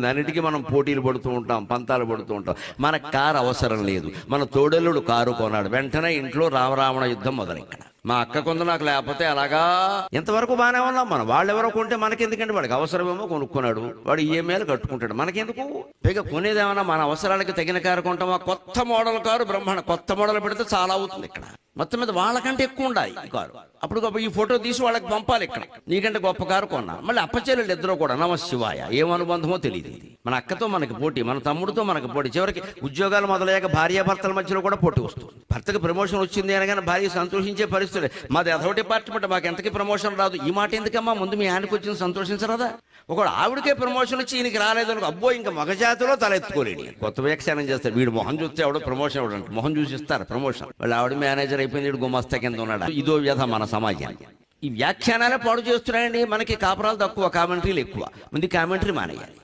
అన్నిటికీ మనం పోటీలు పడుతూ ఉంటాం, పంతాలు పడుతూ ఉంటాం. మన కారు అవసరం లేదు. మన తోడెల్లుడు కారు కొన్నాడు, వెంటనే ఇంట్లో రామరావణ యుద్ధం మొదలెక్కడ. మా అక్క కొంత నాకు లేకపోతే అలాగా ఎంతవరకు బాగానే ఉన్నాం మనం. వాళ్ళు ఎవరో కొంటే మనకెందుకంటే, వాడికి అవసరమేమో కొనుక్కున్నాడు, వాడు ఈఎంఐలు కట్టుకుంటాడు, మనకెందుకు? పైగా కొనేదేమన్నా మన అవసరాలకి తగిన కారు కొంటామా? కొత్త మోడల్ కారు బ్రహ్మాండ, కొత్త మోడల్ పెడితే చాలా అవుతుంది ఇక్కడ. మొత్తం మీద వాళ్ళకంటే ఎక్కువ ఉండాలి ఈ కారు. అప్పుడు ఈ ఫోటో తీసి వాళ్ళకి పంపాలి. ఇక్కడ నీకంటే గొప్ప కారు కొన్నా. మళ్ళీ అప్పచెల్లెళ్ళు ఇద్దరు కూడా నమశివాయ, ఏం అనుబంధమో తెలియదు. మన అక్కతో మనకి పోటీ, మన తమ్ముడితో మనకి పోటీ, చివరికి ఉద్యోగాలు మొదలయ్యాక భార్యాభర్తల మధ్యలో కూడా పోటీ వస్తుంది. భర్తకి ప్రమోషన్ వచ్చింది అనగానే భార్య సంతోషించే పరిస్థితి. మాది అదో డిపార్ట్మెంట్, మాకు ఎంతకి ప్రమోషన్ రాదు. ఈ మాట ఎందుకమ్మా, ముందు మీ ఆయనకు వచ్చింది సంతోషించరాదా? ఒకడు ఆవిడకే ప్రమోషన్ వచ్చి ఈయనకి రాలేదు అనుకో, అబ్బో ఇంకా మగజాతిలో తలెత్తుకోలేడు. కొత్త వ్యాఖ్యానం చేస్తారు, వీడు మొహం చూస్తే ఎవడో ప్రమోషన్ ఇవ్వడానికి మొహం చూసి ఇస్తారు ప్రమోషన్. వాళ్ళు ఆవిడ మేనేజర్ అయిపోయింది, వీడు గుమస్తా కింద ఉన్నాడు. ఇదో వ్యధ మన సమాజానికి. ఈ వ్యాఖ్యానాలే పాడు చేస్తున్నాయండి. మనకి కాపురాలు తక్కువ, కామెంటరీలు ఎక్కువ. ముందు కామెంటరీ మానేయాలి.